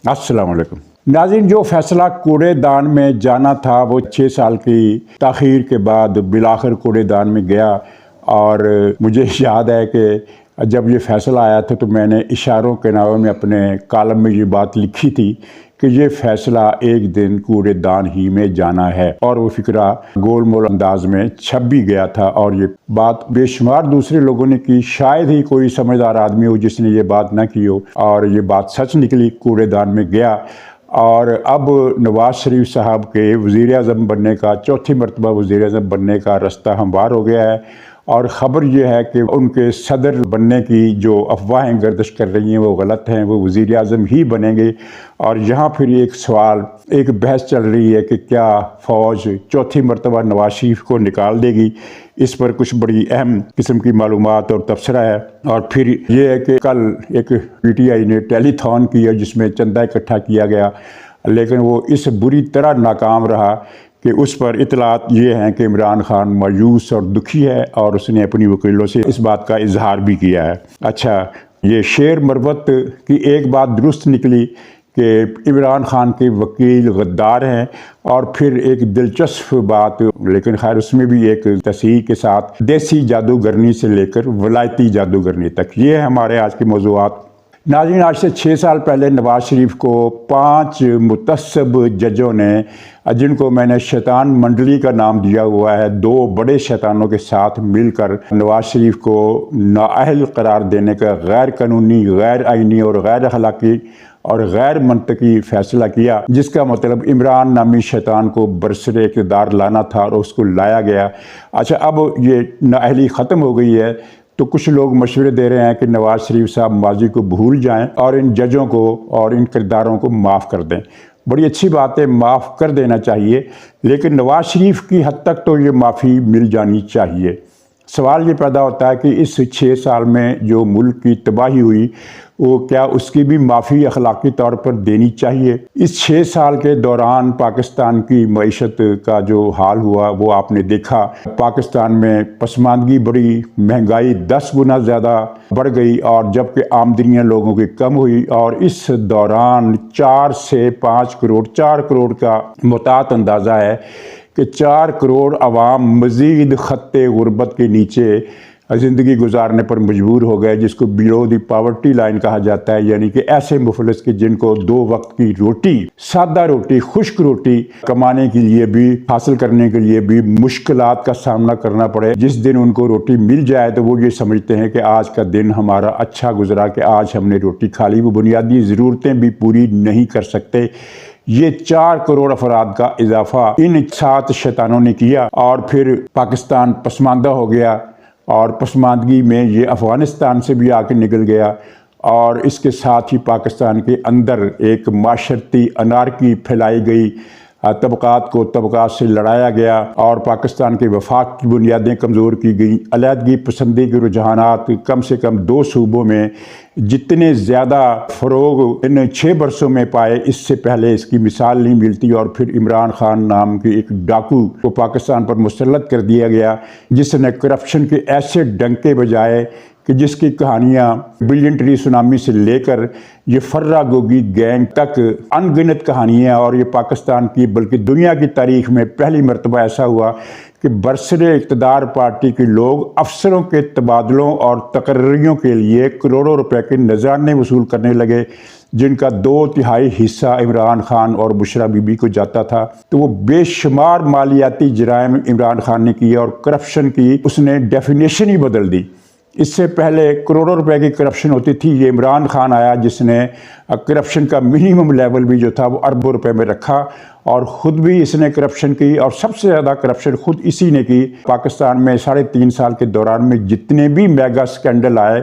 अस्सलाम वालेकुम नाज़रीन, जो फैसला कूड़ेदान में जाना था वो 6 साल की ताख़ीर के बाद बिलाखिर कूड़ेदान में गया। और मुझे याद है कि जब ये फ़ैसला आया था तो मैंने इशारों के नावे में अपने कॉलम में ये बात लिखी थी कि ये फ़ैसला एक दिन कूड़ेदान ही में जाना है, और वो फ़िक्रा गोल मोल अंदाज में छप भी गया था। और ये बात बेशुमार दूसरे लोगों ने की, शायद ही कोई समझदार आदमी हो जिसने ये बात ना की हो, और ये बात सच निकली, कूड़ेदान में गया। और अब नवाज शरीफ साहब के वज़ीर आज़म बनने का, चौथी मरतबा वज़ीर आज़म बनने का रास्ता हमवार हो गया है। और ख़बर यह है कि उनके सदर बनने की जो अफवाहें गर्दिश कर रही हैं वो गलत हैं, वो वज़ीर आज़म ही बनेंगे। और यहाँ फिर एक सवाल, एक बहस चल रही है कि क्या फ़ौज चौथी मरतबा नवाज शरीफ को निकाल देगी। इस पर कुछ बड़ी अहम किस्म की मालूमात और तबसरा है। और फिर ये है कि कल एक PTI ने टेलीथॉन किया जिसमें चंदा इकट्ठा किया गया, लेकिन वो इस बुरी तरह नाकाम रहा कि उस पर इतलात ये हैं कि इमरान खान मायूस और दुखी है, और उसने अपनी वकीलों से इस बात का इजहार भी किया है। अच्छा, ये शेर मरवत की एक बात दुरुस्त निकली कि इमरान खान के वकील गद्दार हैं, और फिर एक दिलचस्प बात, लेकिन खैर उसमें भी एक तस्हीह के साथ, देसी जादूगरनी से लेकर वलायती जादूगरनी तक, ये है हमारे आज के मौज़ूआत। नाज़रीन, आज से 6 साल पहले नवाज शरीफ को 5 मुतस्सब जजों ने, जिनको मैंने शैतान मंडली का नाम दिया हुआ है, 2 बड़े शैतानों के साथ मिलकर नवाज शरीफ को नाअहल करार देने का गैर कानूनी, गैर आइनी और गैर अखलाकी और गैर मंतकी फ़ैसला किया, जिसका मतलब इमरान नामी शैतान को बरसरे इक़्तिदार लाना था, और उसको लाया गया। अच्छा, अब ये नाअहली ख़त्म हो गई है, तो कुछ लोग मशवरे दे रहे हैं कि नवाज शरीफ साहब माजी को भूल जाएं और इन जजों को और इन किरदारों को माफ़ कर दें। बड़ी अच्छी बात है, माफ़ कर देना चाहिए, लेकिन नवाज शरीफ की हद तक तो ये माफ़ी मिल जानी चाहिए। सवाल ये पैदा होता है कि इस 6 साल में जो मुल्क की तबाही हुई, वो क्या उसकी भी माफ़ी अखलाकी तौर पर देनी चाहिए। इस 6 साल के दौरान पाकिस्तान की मईशत का जो हाल हुआ वो आपने देखा। पाकिस्तान में पसमानदगी बढ़ी, महंगाई 10 गुना ज़्यादा बढ़ गई, और जबकि आमदनियाँ लोगों की कम हुई। और इस दौरान 4 से 5 करोड़, 4 करोड़ का मुतात अंदाज़ा है कि 4 करोड़ आवाम मज़ीद ख़त्ते गुर्बत के नीचे ज़िंदगी गुजारने पर मजबूर हो गए, जिसको बिलो दी पावर्टी लाइन कहा जाता है। यानी कि ऐसे मुफलिस के जिनको 2 वक्त की रोटी, सादा रोटी, खुश्क रोटी कमाने के लिए भी, हासिल करने के लिए भी मुश्किलात का सामना करना पड़े। जिस दिन उनको रोटी मिल जाए तो वो ये समझते हैं कि आज का दिन हमारा अच्छा गुजरा, कि आज हमने रोटी खा ली। वो बुनियादी ज़रूरतें भी पूरी नहीं कर सकते। ये 4 करोड़ अफराद का इजाफा इन 7 शैतानों ने किया, और फिर पाकिस्तान पसमानदा हो गया, और पसमानदगी में ये अफ़गानिस्तान से भी आके निकल गया। और इसके साथ ही पाकिस्तान के अंदर एक माशरती अनारकी फैलाई गई, तबक़ात को तबक़ात से लड़ाया गया, और पाकिस्तान के वफाक की बुनियादें कमज़ोर की गई। अलहदगी पसंदी के रुझानात कम से कम 2 सूबों में जितने ज़्यादा फ़रोग इन 6 बरसों में पाए, इससे पहले इसकी मिसाल नहीं मिलती। और फिर इमरान खान नाम के एक डाकू को पाकिस्तान पर मुसल्लत कर दिया गया, जिसने करप्शन के ऐसे डंके बजाए कि जिसकी कहानियाँ बिलियन ट्री सुनामी से लेकर ये फर्रा गोगी गैंग तक अनगिनत कहानियाँ। और ये पाकिस्तान की बल्कि दुनिया की तारीख में पहली मरतबा ऐसा हुआ कि बरसरे इक़्तिदार पार्टी के लोग अफसरों के तबादलों और तकर्रियों के लिए करोड़ों रुपए के नजराने वसूल करने लगे, जिनका 2/3 हिस्सा इमरान खान और बुशरा बीबी को जाता था। तो वो बेशुमार मालियाती जराइम इमरान खान ने किए, और करप्शन की उसने डेफिनेशन ही बदल दी। इससे पहले करोड़ों रुपए की करप्शन होती थी। ये इमरान खान आया जिसने करप्शन का मिनिमम लेवल भी जो था वो अरबों रुपए में रखा, और ख़ुद भी इसने करप्शन की, और सबसे ज़्यादा करप्शन ख़ुद इसी ने की। पाकिस्तान में 3.5 साल के दौरान में जितने भी मेगा स्कैंडल आए,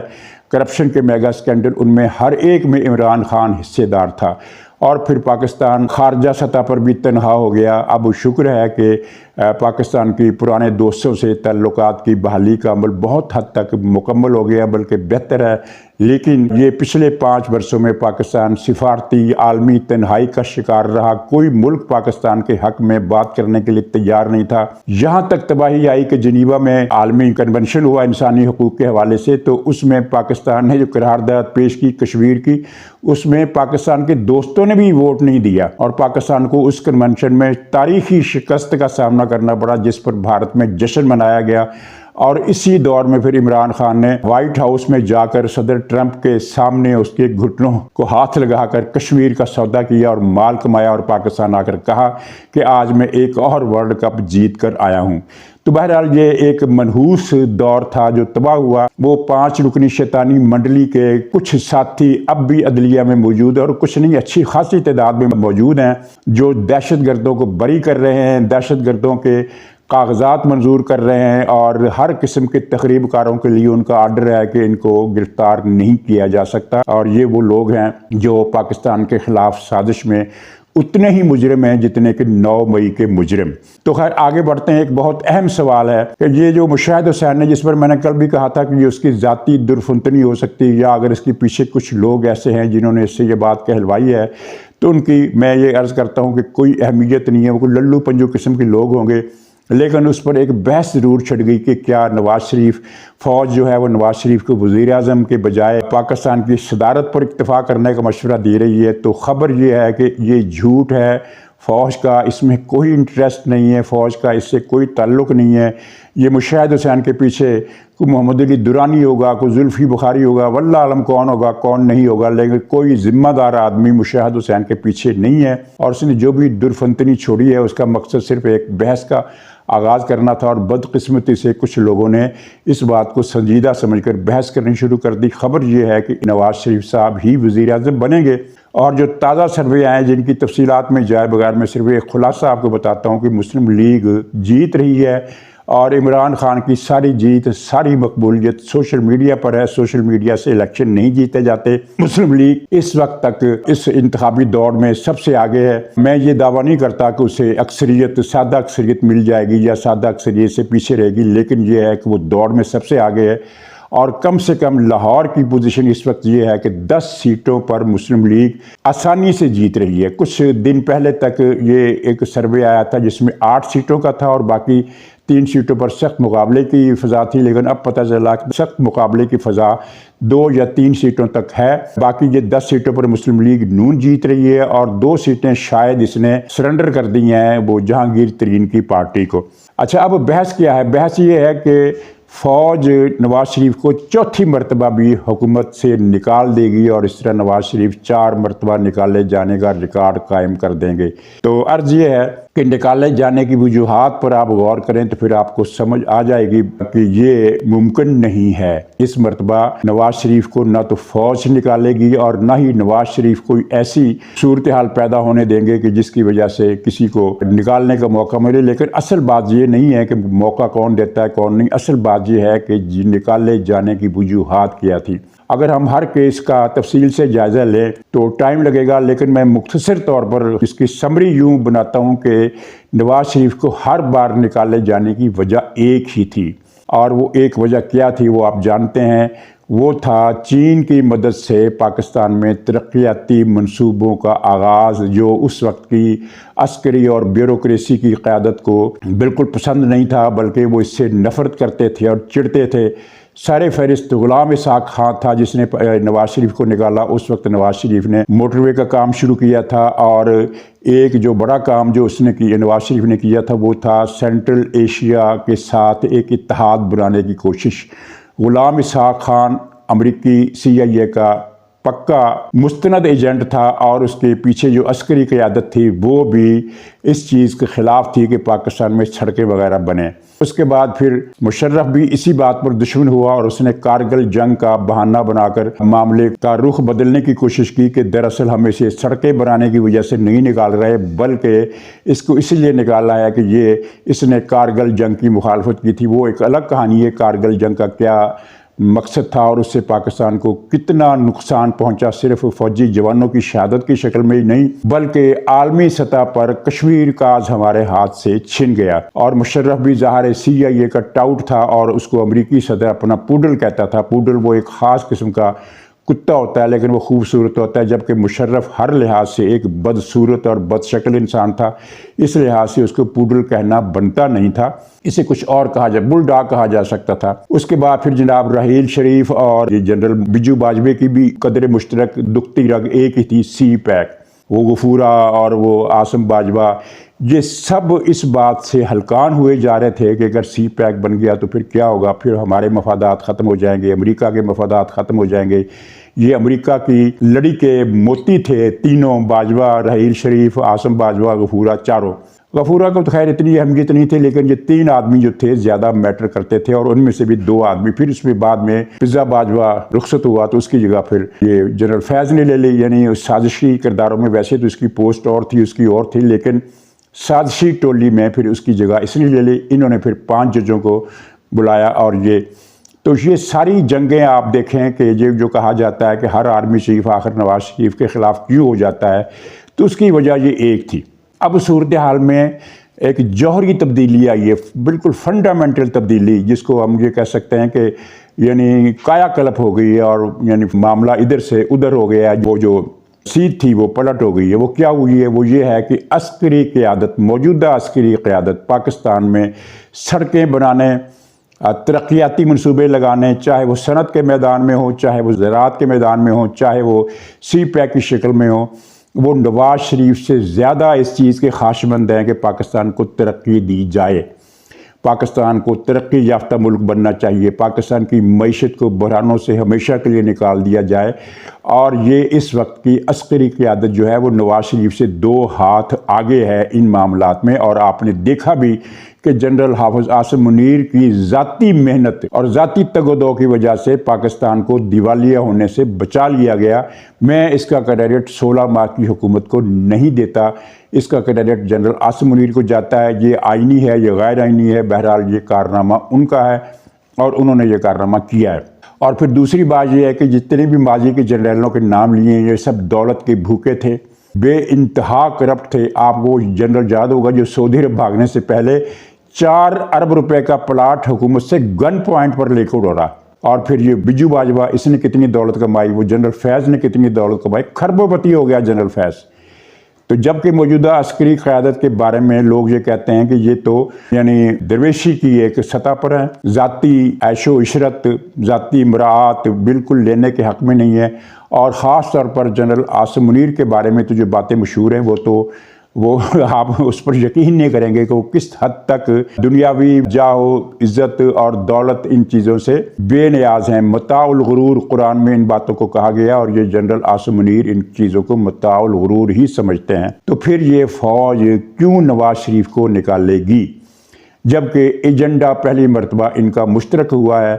करप्शन के मेगा स्कैंडल, उनमें हर एक में इमरान खान हिस्सेदार था। और फिर पाकिस्तान खारजा सतह पर भी तनहा हो गया। अब शुक्र है कि पाकिस्तान की पुराने दोस्तों से ताल्लुकात की बहाली का अमल बहुत हद तक मुकम्मल हो गया, बल्कि बेहतर है। लेकिन ये पिछले 5 वर्षों में पाकिस्तान सिफारती आलमी तन्हाई का शिकार रहा। कोई मुल्क पाकिस्तान के हक में बात करने के लिए तैयार नहीं था। यहाँ तक तबाही आई कि जिनीवा में आलमी कन्वेंशन हुआ इंसानी हकूक़ के हवाले से, तो उसमें पाकिस्तान ने जो करारदाद पेश की कश्मीर की, उसमें पाकिस्तान के दोस्तों ने भी वोट नहीं दिया और पाकिस्तान को उस कन्वेंशन में तारीखी शिकस्त का सामना करना पड़ा, जिस पर भारत में जश्न मनाया गया। और इसी दौर में फिर इमरान खान ने व्हाइट हाउस में जाकर सदर ट्रंप के सामने उसके घुटनों को हाथ लगाकर कश्मीर का सौदा किया और माल कमाया और पाकिस्तान आकर कहा कि आज मैं एक और वर्ल्ड कप जीत कर आया हूँ। तो बहरहाल ये एक मनहूस दौर था जो तबाह हुआ। वो 5 रुकनी शैतानी मंडली के कुछ साथी अब भी अदलिया में मौजूद है और कुछ नहीं अच्छी खासी तादाद में मौजूद हैं जो दहशत गर्दों को बरी कर रहे हैं, दहशत गर्दों के कागजात मंजूर कर रहे हैं और हर किस्म के तकरीबकारों के लिए उनका आर्डर है कि इनको गिरफ्तार नहीं किया जा सकता। और ये वो लोग हैं जो पाकिस्तान के ख़िलाफ़ साजिश में उतने ही मुजरिम हैं जितने कि 9 मई के मुजरिम। तो खैर आगे बढ़ते हैं। एक बहुत अहम सवाल है कि ये जो मुशाहिद हुसैन है, जिस पर मैंने कल भी कहा था कि ये उसकी ज़ाती दुर्फुंतनी हो सकती है या अगर इसके पीछे कुछ लोग ऐसे हैं जिन्होंने इससे ये बात कहलवाई है, तो उनकी मैं ये अर्ज़ करता हूँ कि कोई अहमियत नहीं है। वो कोई लल्लू पंजू किस्म के लोग होंगे, लेकिन उस पर एक बहस ज़रूर छिड़ गई कि क्या नवाज़ शरीफ फ़ौज जो है वो नवाज़ शरीफ को वज़ीर आज़म के बजाय पाकिस्तान की सदारत पर इक्तफ़ा करने का मशवरा दे रही है। तो ख़बर ये है कि ये झूठ है। फ़ौज का इसमें कोई इंटरेस्ट नहीं है, फ़ौज का इससे कोई ताल्लुक़ नहीं है। ये मुशाहिद हुसैन के पीछे कोई मोहम्मद अली दुरानी होगा, कोई जुल्फ़ी बुखारी होगा, वल्लाह आलम कौन होगा कौन नहीं होगा, लेकिन कोई ज़िम्मेदार आदमी मुशाहिद हुसैन के पीछे नहीं है। और उसने जो भी दुर्फंतनी छोड़ी है उसका मकसद सिर्फ एक बहस का आगाज़ करना था और बदकिस्मती से कुछ लोगों ने इस बात को संजीदा समझकर बहस करनी शुरू कर दी। खबर यह है कि नवाज़ शरीफ साहब ही वज़ीर आज़म बनेंगे। और जो ताज़ा सर्वे आए जिनकी तफसीलात में जाए बगैर मैं सिर्फ एक खुलासा आपको बताता हूँ कि मुस्लिम लीग जीत रही है और इमरान खान की सारी जीत, सारी मकबूलियत सोशल मीडिया पर है। सोशल मीडिया से इलेक्शन नहीं जीते जाते। मुस्लिम लीग इस वक्त तक इस इंतखाबी दौर में सबसे आगे है। मैं ये दावा नहीं करता कि उसे अक्सरियत, सादा अक्सरियत मिल जाएगी या सादा अक्सरियत से पीछे रहेगी, लेकिन यह है कि वो दौड़ में सबसे आगे है। और कम से कम लाहौर की पोजीशन इस वक्त ये है कि 10 सीटों पर मुस्लिम लीग आसानी से जीत रही है। कुछ दिन पहले तक ये एक सर्वे आया था जिसमें 8 सीटों का था और बाकी 3 सीटों पर सख्त मुकाबले की फ़ज़ा थी, लेकिन अब पता चला कि सख्त मुकाबले की फ़ज़ा 2 या 3 सीटों तक है। बाकी ये 10 सीटों पर मुस्लिम लीग नून जीत रही है और 2 सीटें शायद इसने सरेंडर कर दी हैं वो जहांगीर तरीन की पार्टी को। अच्छा, अब बहस क्या है? बहस ये है कि फ़ौज नवाज़ शरीफ को चौथी मरतबा भी हुकूमत से निकाल देगी और इस तरह नवाज़ शरीफ 4 मरतबा निकाले जाने का रिकॉर्ड कायम कर देंगे। तो अर्ज़ ये है कि निकाले जाने की वजूहात पर आप गौर करें तो फिर आपको समझ आ जाएगी कि ये मुमकिन नहीं है। इस मरतबा नवाज़ शरीफ को ना तो फ़ौज निकालेगी और ना ही नवाज़ शरीफ कोई ऐसी सूरत हाल पैदा होने देंगे कि जिसकी वजह से किसी को निकालने का मौका मिले। लेकिन असल बात ये नहीं है कि मौका कौन देता है कौन नहीं, असल बात ये है कि निकाले जाने की वजूहात क्या थी। अगर हम हर केस का तफसील से जायज़ा लें तो टाइम लगेगा, लेकिन मैं मुख्तसर तौर पर इसकी समरी यूँ बनाता हूँ कि नवाज़ शरीफ को हर बार निकाले जाने की वजह एक ही थी और वो एक वजह क्या थी वो आप जानते हैं। वो था चीन की मदद से पाकिस्तान में तरक्याती मंसूबों का आगाज़, जो उस वक्त की अस्करी और ब्यूरोक्रेसी की क़यादत को बिल्कुल पसंद नहीं था, बल्कि वो इससे नफ़रत करते थे और चिढ़ते थे। सारे फहरिस्त गुलाम इसाक खां था जिसने नवाज़ शरीफ को निकाला। उस वक्त नवाज़ शरीफ ने मोटरवे का काम शुरू किया था और एक जो बड़ा काम जो उसने किया, नवाज़ शरीफ ने किया था, वो था सेंट्रल एशिया के साथ एक इत्तेहाद बनाने की कोशिश। गुलाम इसाक खान अमरीकी CIA का पक्का मुस्तनद एजेंट था और उसके पीछे जो अस्करी क़यादत थी वो भी इस चीज़ के ख़िलाफ़ थी कि पाकिस्तान में सड़कें वगैरह बने। उसके बाद फिर मुशर्रफ भी इसी बात पर दुश्मन हुआ और उसने कारगिल जंग का बहाना बनाकर मामले का रुख बदलने की कोशिश की कि दरअसल हम इसे सड़कें बनाने की वजह से नहीं निकाल रहे, बल्कि इसको इसलिए निकाला है कि ये इसने कारगिल जंग की मुखालफत की थी। वो एक अलग कहानी है, कारगिल जंग का क्या मकसद था और उससे पाकिस्तान को कितना नुकसान पहुंचा, सिर्फ फौजी जवानों की शहादत की शक्ल में ही नहीं बल्कि आलमी सतह पर कश्मीर का आज हमारे हाथ से छिन गया। और मुशर्रफ भी ज़ाहिर CIA का टाउट था और उसको अमरीकी सदर अपना पूडल कहता था। पूडल वो एक ख़ास किस्म का कुत्ता होता है लेकिन वो खूबसूरत होता है, जबकि मुशर्रफ हर लिहाज से एक बदसूरत और बदशक्ल इंसान था। इस लिहाज से उसको पूडल कहना बनता नहीं था, इसे कुछ और कहा जाए, बुलडॉग कहा जा सकता था। उसके बाद फिर जनाब राहील शरीफ और जनरल बिजू बाजवे की भी कदर मुश्तरक दुखती रग एक ही थी, सी पैक। वो गफूरा और वो आसम बाजवा, ये सब इस बात से हलकान हुए जा रहे थे कि अगर सी पैक बन गया तो फिर क्या होगा, फिर हमारे मफादात ख़त्म हो जाएंगे, अमेरिका के मफादात ख़त्म हो जाएंगे। ये अमेरिका की लड़ी के मोती थे तीनों, बाजवा, राहील शरीफ, आसम बाजवा, गफूरा, चारों। गफूरा को तो खैर इतनी अहमियत नहीं थी, लेकिन ये 3 आदमी जो थे ज़्यादा मैटर करते थे, और उनमें से भी 2 आदमी, फिर उसमें बाद में पिज़्ज़ा बाजवा रुखसत हुआ तो उसकी जगह फिर ये जनरल फैज़ ने ले ली। यानी उस साजिशी किरदारों में वैसे तो उसकी पोस्ट और थी, उसकी और थी, लेकिन साजिशी टोली में फिर उसकी जगह इसलिए ले ली। इन्होंने फिर 5 जजों को बुलाया, और ये सारी जंगें आप देखें कि ये जो कहा जाता है कि हर आर्मी चीफ आखिर नवाज शरीफ के ख़िलाफ़ क्यों हो जाता है, तो उसकी वजह ये एक थी। अब सूरत हाल में एक जौहरी तब्दीली आई है, बिल्कुल फंडामेंटल तब्दीली, जिसको हम ये कह सकते हैं कि यानी कायाकल्प हो गई है, और यानी मामला इधर से उधर हो गया है। वो जो सीट थी वो पलट हो गई है। वो क्या हुई है, वो ये है कि अस्करी क़यादत, मौजूदा अस्करी क़यादत पाकिस्तान में सड़कें बनाने, तरक्याती मनसूबे लगाने, चाहे वो सनत के मैदान में हो, चाहे वो ज़राअत के मैदान में हो, चाहे वो सी पैक की शक्ल में हो, वो नवाज शरीफ से ज़्यादा इस चीज़ के ख्वाहिशमंद हैं कि पाकिस्तान को तरक्की दी जाए, पाकिस्तान को तरक्की याफ्ता मुल्क बनना चाहिए, पाकिस्तान की मईशत को बहरानों से हमेशा के लिए निकाल दिया जाए। और ये इस वक्त की अस्करी क़यादत जो है वो नवाज शरीफ से 2 हाथ आगे है इन मामलात में। और आपने देखा भी कि जनरल हाफिज़ आसिम मुनीर की ज़ाती मेहनत और ज़ाती तगोदो की वजह से पाकिस्तान को दिवालिया होने से बचा लिया गया। मैं इसका क्रेडिट 16 माह की हुकूमत को नहीं देता, इसका क्रेडिट जनरल आसिम मुनीर को जाता है। ये आइनी है, ये गैर आइनी है, बहरहाल ये कारनामा उनका है और उन्होंने ये कारनामा किया है। और फिर दूसरी बात यह है कि जितने भी माजी के जनरलों के नाम लिए, ये सब दौलत के भूखे थे, बेइंतहा करप्ट थे। आपको जनरल याद होगा जो सऊदी अरब भागने से पहले 4 अरब रुपए का प्लाट हुकूमत से गन पॉइंट पर लेकर उड़ा। और फिर ये बिजू बाजवा, इसने कितनी दौलत कमाई, वो जनरल फैज़ ने कितनी दौलत कमाई, खरबोपति हो गया जनरल फैज़। तो जबकि मौजूदा अस्करी क़यादत के बारे में लोग ये कहते हैं कि ये तो यानी दरवेशी की एक सतह पर है, ज़ाती ऐशो इशरत, ज़ाती मरात बिल्कुल लेने के हक़ में नहीं है। और ख़ास तौर पर जनरल आसिम मुनीर के बारे में तो जो बातें मशहूर हैं वो आप उस पर यकीन नहीं करेंगे कि वो किस हद तक दुनियावी जाहो, इज़्ज़त और दौलत इन चीज़ों से बेनियाज हैं। मताउल गुरूर कुरान में इन बातों को कहा गया, और ये जनरल आसिम मुनीर इन चीज़ों को मताउल गुरूर ही समझते हैं। तो फिर ये फ़ौज क्यों नवाज शरीफ को निकालेगी, जबकि एजेंडा पहली मरतबा इनका मुश्तरक हुआ है,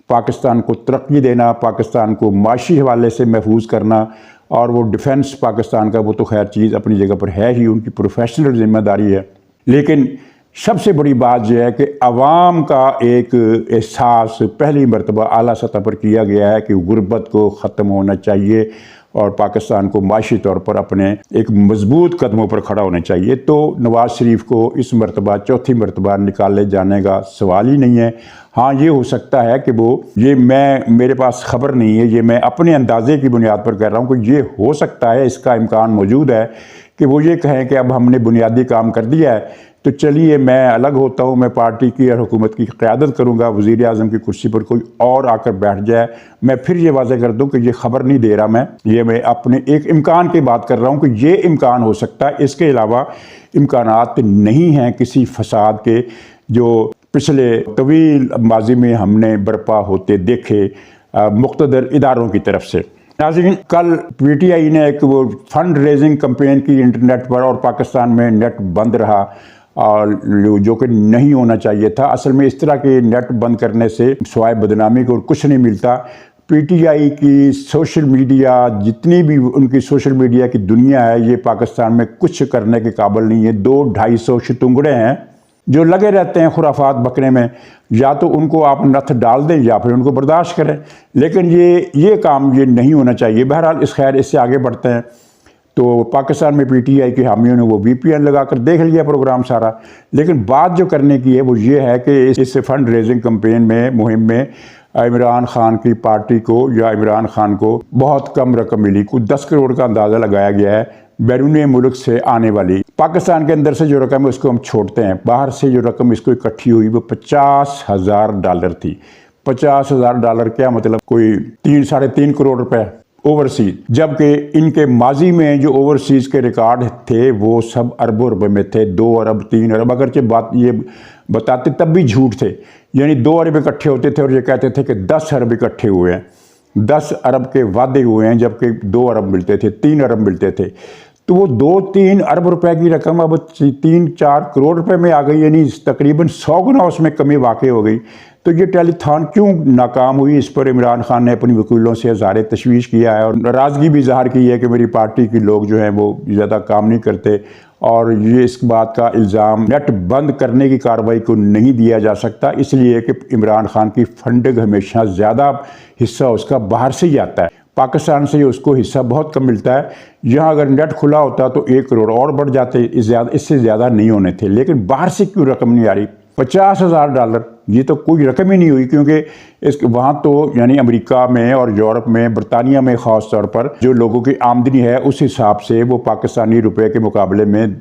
पाकिस्तान को तरक्की देना, पाकिस्तान को माशी हवाले से महफूज करना, और वो डिफेंस पाकिस्तान का वो तो खैर चीज़ अपनी जगह पर है ही, उनकी प्रोफेशनल जिम्मेदारी है। लेकिन सबसे बड़ी बात यह है कि अवाम का एक एहसास पहली मरतबा आला सतह पर किया गया है कि गुर्बत को ख़त्म होना चाहिए और पाकिस्तान को माशी तौर पर अपने एक मजबूत कदमों पर खड़ा होना चाहिए। तो नवाज शरीफ को इस मरतबा, चौथी मरतबा निकाले जाने का सवाल ही नहीं है। हाँ, ये हो सकता है कि मेरे पास खबर नहीं है, ये मैं अपने अंदाजे की बुनियाद पर कह रहा हूँ कि ये हो सकता है, इसका इम्कान मौजूद है कि वो ये कहें कि अब हमने बुनियादी काम कर दिया है तो चलिए मैं अलग होता हूँ, मैं पार्टी की और हुकूमत की क़यादत करूँगा, वज़ीर आज़म की कुर्सी पर कोई और आकर बैठ जाए। मैं फिर ये वाज़े कर दूँ कि ये खबर नहीं दे रहा, मैं अपने एक इम्कान की बात कर रहा हूँ कि ये इम्कान हो सकता है। इसके अलावा इम्कानात नहीं हैं किसी फसाद के जो पिछले तवील माजी में हमने बर्पा होते देखे मुक़्तदर इदारों की तरफ से। नाज़रीन, कल PTI ने एक वो फंड रेजिंग कैंपेन की इंटरनेट पर, और पाकिस्तान में नेट बंद रहा और जो कि नहीं होना चाहिए था। असल में इस तरह के नेट बंद करने से सिवाय बदनामी को कुछ नहीं मिलता। PTI की सोशल मीडिया, जितनी भी उनकी सोशल मीडिया की दुनिया है, ये पाकिस्तान में कुछ करने के काबिल नहीं है। 200-250 शतुंगड़े हैं जो लगे रहते हैं खुराफात बकने में। या तो उनको आप नथ डाल दें या फिर उनको बर्दाश्त करें, लेकिन ये काम ये नहीं होना चाहिए। बहरहाल इससे आगे बढ़ते हैं। तो पाकिस्तान में पीटीआई के हामियों ने वो वीपीएन लगाकर देख लिया प्रोग्राम सारा। लेकिन बात जो करने की है वो ये है कि इस फंड रेजिंग कैंपेन में, मुहिम में इमरान खान की पार्टी को या इमरान खान को बहुत कम रकम मिली। कुछ 10 करोड़ का अंदाज़ा लगाया गया है बैरून मुल्क से आने वाली। पाकिस्तान के अंदर से जो रकम है उसको हम छोड़ते हैं, बाहर से जो रकम इसको इकट्ठी हुई वो $50,000 थी। $50,000 क्या मतलब, कोई 3-3.5 करोड़ रुपए ओवरसीज, जबकि इनके माजी में जो ओवरसीज के रिकॉर्ड थे वो सब अरबों रुपए में थे, 2 अरब 3 अरब, अगरचे बात ये बताते तब भी झूठ थे। यानी 2 अरब इकट्ठे होते थे और ये कहते थे कि 10 अरब इकट्ठे हुए हैं, 10 अरब के वादे हुए हैं, जबकि 2 अरब मिलते थे, 3 अरब मिलते थे। तो वो 2-3 अरब रुपए की रकम अब 3-4 करोड़ रुपए में आ गई, यानी तकरीबन 100 गुना उसमें कमी वाक़ई हो गई। तो ये टेलीथॉन क्यों नाकाम हुई, इस पर इमरान खान ने अपनी वकीलों से इज़हार तशवीश किया है और नाराज़गी भी इज़हार की है कि मेरी पार्टी के लोग जो हैं वो ज़्यादा काम नहीं करते। और ये इस बात का इल्ज़ाम नेट बंद करने की कार्रवाई को नहीं दिया जा सकता, इसलिए कि इमरान खान की फंडिंग हमेशा ज़्यादा हिस्सा उसका बाहर से ही आता है, पाकिस्तान से उसको हिस्सा बहुत कम मिलता है। यहाँ अगर नेट खुला होता तो 1 करोड़ और बढ़ जाते, इससे ज़्यादा नहीं होने थे। लेकिन बाहर से क्यों रकम नहीं आ रही? $50,000 ये तो कोई रकम ही नहीं हुई, क्योंकि इस वहाँ तो यानी अमेरिका में और यूरोप में, बरतानिया में ख़ास तौर पर जो लोगों की आमदनी है उस हिसाब से वो पाकिस्तानी रुपए के मुकाबले में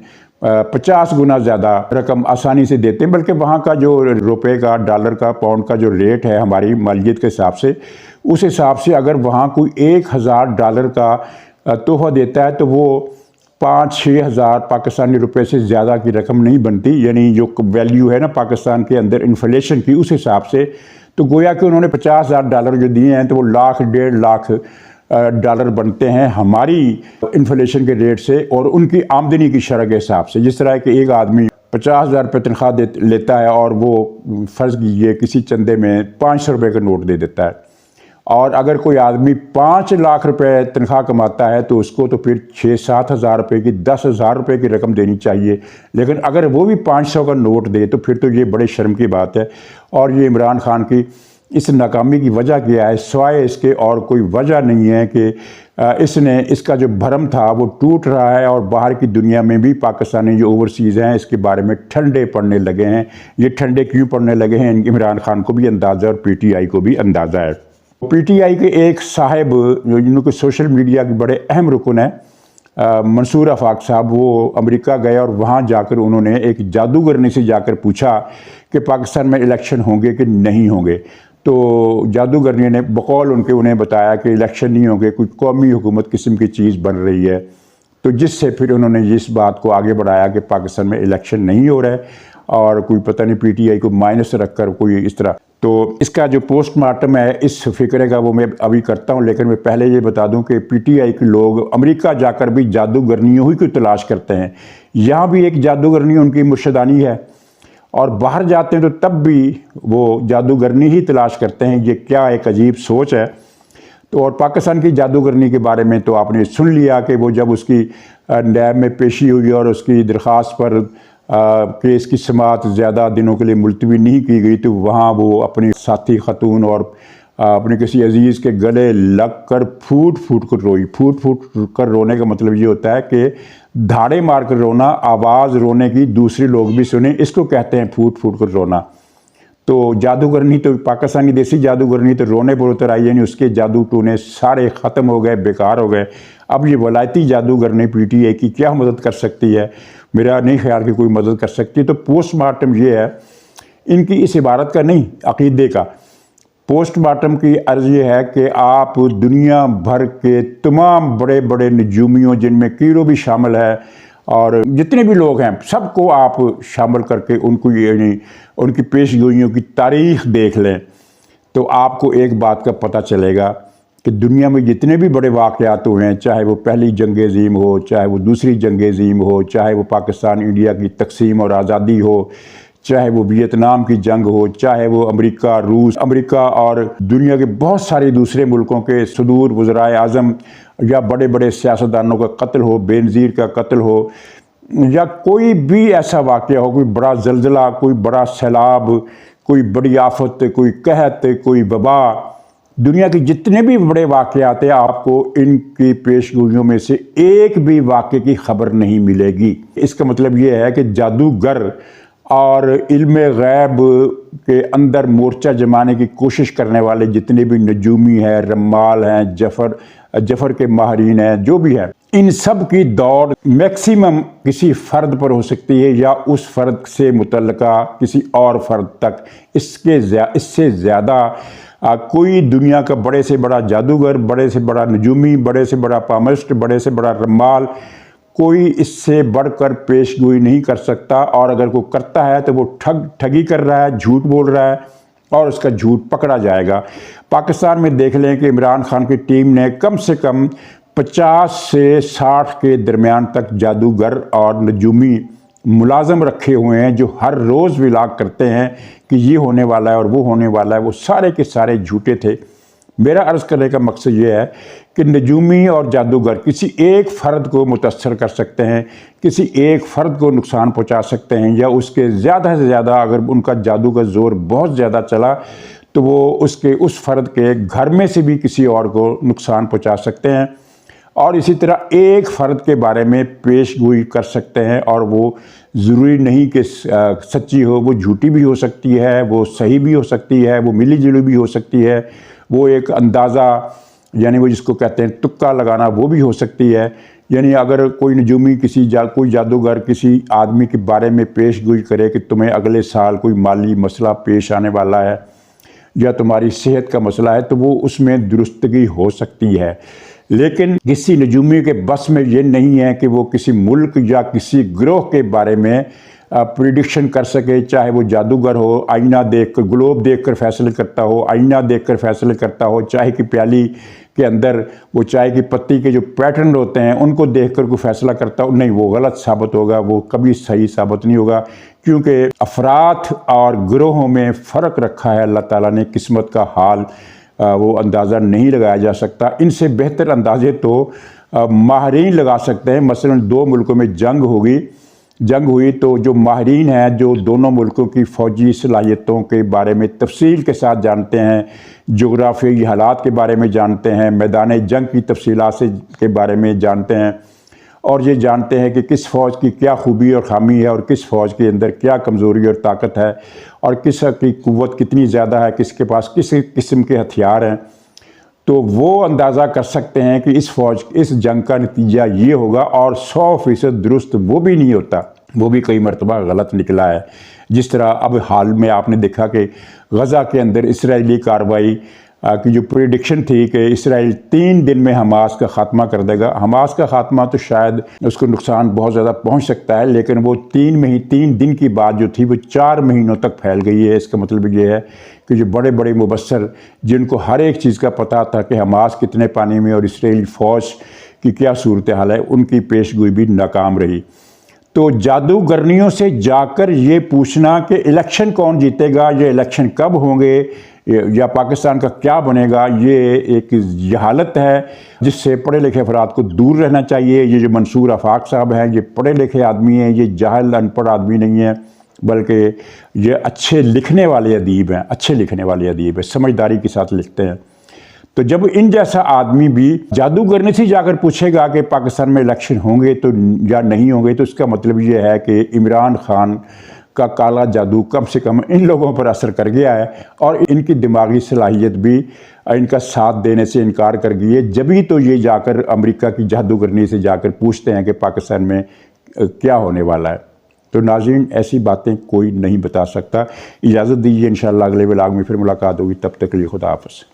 50 गुना ज़्यादा रकम आसानी से देते हैं। बल्कि वहाँ का जो रुपए का, डॉलर का, पाउंड का जो रेट है हमारी मालियत के हिसाब से, उस हिसाब से अगर वहाँ कोई $1,000 का तोहफ़ा देता है तो वो 5-6 हज़ार पाकिस्तानी रुपए से ज़्यादा की रकम नहीं बनती। यानी जो वैल्यू है ना पाकिस्तान के अंदर इन्फ्लेशन की, उस हिसाब से तो गोया कि उन्होंने $50,000 जो दिए हैं तो वो लाख 1.5 लाख डॉलर बनते हैं हमारी इन्फ्लेशन के रेट से और उनकी आमदनी की शरह के हिसाब से। जिस तरह कि एक आदमी 50,000 रुपये तनख्वाह लेता है और वो फ़र्ज़ कीजिए किसी चंदे में 500 रुपये का नोट दे देता है, और अगर कोई आदमी 5 लाख रुपए तनख्वाह कमाता है तो उसको तो फिर 6-7 हज़ार रुपये की, 10,000 रुपये की रकम देनी चाहिए। लेकिन अगर वो भी 500 का नोट दे तो फिर तो ये बड़े शर्म की बात है। और ये इमरान खान की इस नाकामी की वजह क्या है? सिवाय इसके और कोई वजह नहीं है कि इसने, इसका जो भरम था वो टूट रहा है और बाहर की दुनिया में भी पाकिस्तानी जो ओवरसीज़ हैं इसके बारे में ठंडे पड़ने लगे हैं। ये ठंडे क्यों पड़ने लगे हैं इमरान खान को भी अंदाज़ा और पीटीआई को भी अंदाज़ा है। पीटीआई के एक साहब जो जिनके सोशल मीडिया के बड़े अहम रुकन हैं, मंसूर आफाक साहब, वो अमेरिका गए और वहाँ जाकर उन्होंने एक जादूगरनी से जाकर पूछा कि पाकिस्तान में इलेक्शन होंगे कि नहीं होंगे। तो जादूगरनी ने बकौल उनके उन्हें बताया कि इलेक्शन नहीं होंगे, कोई कौमी हुकूमत किस्म की चीज़ बन रही है। तो जिससे फिर उन्होंने इस बात को आगे बढ़ाया कि पाकिस्तान में इलेक्शन नहीं हो रहा है और कोई पता नहीं पीटीआई को माइनस रख कर कोई इस तरह। तो इसका जो पोस्टमार्टम है इस फिक्रे का वो मैं अभी करता हूँ, लेकिन मैं पहले ये बता दूँ कि पीटीआई के लोग अमेरिका जाकर भी जादूगरनियों ही की तलाश करते हैं। यहाँ भी एक जादूगरनी उनकी मुर्शदानी है और बाहर जाते हैं तो तब भी वो जादूगरनी ही तलाश करते हैं। ये क्या एक अजीब सोच है। तो और पाकिस्तान की जादूगरनी के बारे में तो आपने सुन लिया कि वो जब उसकी नैब में पेशी हुई और उसकी दरख्वास्त पर केस की समाअत ज़्यादा दिनों के लिए मुलतवी नहीं की गई तो वहाँ वो अपनी साथी ख़तून और अपने किसी अजीज़ के गले लग कर फूट फूट कर रोई। फूट फूट कर रोने का मतलब ये होता है कि धाड़े मार कर रोना, आवाज़ रोने की दूसरे लोग भी सुने, इसको कहते हैं फूट फूट कर रोना। तो जादूगरनी तो पाकिस्तानी देसी जादूगरनी तो रोने पर उतर आई, यानी उसके जादू टूने सारे ख़त्म हो गए, बेकार हो गए। अब ये वलायती जादूगरनी पीटीआई की क्या मदद कर सकती है? मेरा नहीं ख्याल कि कोई मदद कर सकती। तो पोस्टमार्टम ये है इनकी इस इबारत का नहीं, अक़ीदे का। पोस्टमार्टम की अर्ज़ ये है कि आप दुनिया भर के तमाम बड़े बड़े नजूमियों, जिनमें कीरो भी शामिल है और जितने भी लोग हैं, सबको आप शामिल करके उनको यानी उनकी पेशगोइयों की तारीख़ देख लें तो आपको एक बात का पता चलेगा कि दुनिया में जितने भी बड़े वाक़यात हुए हैं, चाहे वो पहली जंग अज़ीम हो, चाहे वो दूसरी जंग अज़ीम हो, चाहे वो पाकिस्तान इंडिया की तकसीम और आज़ादी हो, चाहे वो वियतनाम की जंग हो, चाहे वो अमेरिका, रूस, अमेरिका और दुनिया के बहुत सारे दूसरे मुल्कों के सदूर वज़राए आज़म या बड़े बड़े सियासतदानों का कत्ल हो, बेनज़ीर का कत्ल हो, या कोई भी ऐसा वाक़या हो, कोई बड़ा ज़ल्ज़ला, कोई बड़ा सैलाब, कोई बड़ी आफत, कोई कहत, कोई वबा, दुनिया के जितने भी बड़े वाक़यात हैं, आपको इनकी पेशगोइयों में से एक भी वाक़े की खबर नहीं मिलेगी। इसका मतलब ये है कि जादूगर और इल्म गैब के अंदर मोर्चा जमाने की कोशिश करने वाले जितने भी नजूमी हैं, रम्माल हैं, जफ़र के माहरीन हैं, जो भी है, इन सब की दौड़ मैक्सिमम किसी फ़र्द पर हो सकती है या उस फ़र्द से मुतल्लिका किसी और फ़र्द तक। इससे ज़्यादा कोई दुनिया का बड़े से बड़ा जादूगर, बड़े से बड़ा नजूमी, बड़े से बड़ा पामिस्ट, बड़े से बड़ा रम्माल, कोई इससे बढ़कर पेशगोई नहीं कर सकता। और अगर कोई करता है तो वो ठगी कर रहा है, झूठ बोल रहा है और उसका झूठ पकड़ा जाएगा। पाकिस्तान में देख लें कि इमरान खान की टीम ने कम से कम 50 से 60 के दरमियान तक जादूगर और नजूमी मुलाजम रखे हुए हैं, जो हर रोज़ विलाग करते हैं कि ये होने वाला है और वो होने वाला है। वो सारे के सारे झूठे थे। मेरा अर्ज़ करने का मकसद ये है कि नजूमी और जादूगर किसी एक फ़र्द को मुतअस्सर कर सकते हैं, किसी एक फ़र्द को नुकसान पहुंचा सकते हैं, या उसके ज़्यादा से ज़्यादा अगर उनका जादू का ज़ोर बहुत ज़्यादा चला तो वो उस फ़र्द के घर में से भी किसी और को नुकसान पहुंचा सकते हैं। और इसी तरह एक फ़र्द के बारे में पेशगोई कर सकते हैं, और वो ज़रूरी नहीं कि सच्ची हो, वो झूठी भी हो सकती है, वो सही भी हो सकती है, वो मिली जुली भी हो सकती है, वो एक अंदाज़ा यानी वो जिसको कहते हैं तुक्का लगाना, वो भी हो सकती है। यानी अगर कोई नजूमी कोई जादूगर किसी आदमी के बारे में पेशगोई करे कि तुम्हें अगले साल कोई माली मसला पेश आने वाला है या तुम्हारी सेहत का मसला है, तो वो उसमें दुरुस्तगी हो सकती है। लेकिन किसी नजूमी के बस में ये नहीं है कि वो किसी मुल्क या किसी गिरोह के बारे में प्रिडिक्शन कर सके, चाहे वो जादूगर हो, आईना देखकर, ग्लोब देखकर फैसले करता हो, आईना देखकर फैसले करता हो, चाय की प्याली के अंदर वो चाय की पत्ती के जो पैटर्न होते हैं उनको देखकर कोई फैसला करता हो, नहीं, वो गलत साबित होगा, वो कभी सही साबित नहीं होगा। क्योंकि अफराद और गिरोहों में फ़र्क रखा है अल्लाह ताला ने, किस्मत का हाल वो अंदाज़ा नहीं लगाया जा सकता। इनसे बेहतर अंदाजे तो माहरीन लगा सकते हैं। मसलन दो मुल्कों में जंग हुई तो जो माहरीन हैं, जो दोनों मुल्कों की फ़ौजी सलाहियतों के बारे में तफसील के साथ जानते हैं, जोग्राफियाई हालात के बारे में जानते हैं, मैदान जंग की तफसीलात के बारे में जानते हैं, और ये जानते हैं कि किस फ़ौज की क्या खूबी और ख़ामी है और किस फ़ौज के अंदर क्या कमज़ोरी और ताकत है और किस की क़ुव्वत कितनी ज़्यादा है, किसके पास किस किस्म के हथियार हैं, तो वो अंदाज़ा कर सकते हैं कि इस जंग का नतीजा ये होगा। और 100% दुरुस्त वो भी नहीं होता, वो भी कई मरतबा गलत निकला है। जिस तरह अब हाल में आपने देखा कि गज़ा के अंदर इसराइली कार्रवाई की जो प्रेडिक्शन थी कि इसराइल 3 दिन में हमास का ख़ात्मा कर देगा। हमास का ख़ात्मा तो शायद उसको नुकसान बहुत ज़्यादा पहुंच सकता है, लेकिन वो 3 दिन की बात जो थी वो 4 महीनों तक फैल गई है। इसका मतलब ये है कि जो बड़े बड़े मुबस्सर, जिनको हर एक चीज़ का पता था कि हमास कितने पानी में और इसराइली फ़ौज की क्या सूरत हाल है, उनकी पेशगोई भी नाकाम रही। तो जादूगरनियों से जाकर ये पूछना कि इलेक्शन कौन जीतेगा, ये इलेक्शन कब होंगे या पाकिस्तान का क्या बनेगा, ये एक जहालत है जिससे पढ़े लिखे अफराद को दूर रहना चाहिए। ये जो मंसूर आफाक साहब हैं, ये पढ़े लिखे आदमी हैं, ये जाहिल अनपढ़ आदमी नहीं है, बल्कि ये अच्छे लिखने वाले अदीब हैं, समझदारी के साथ लिखते हैं। तो जब इन जैसा आदमी भी जादूगरनी से जाकर पूछेगा कि पाकिस्तान में इलेक्शन होंगे तो या नहीं होंगे, तो इसका मतलब ये है कि इमरान खान का काला जादू कम से कम इन लोगों पर असर कर गया है और इनकी दिमागी सलाहियत भी इनका साथ देने से इनकार कर गई है। जभी तो ये जाकर अमेरिका की जादूगरनी से जाकर पूछते हैं कि पाकिस्तान में क्या होने वाला है। तो नाज़रीन, ऐसी बातें कोई नहीं बता सकता। इजाज़त दीजिए, इंशाअल्लाह अगले व्लॉग में फिर मुलाकात होगी। तब तक के लिए खुदा हाफ़िज़।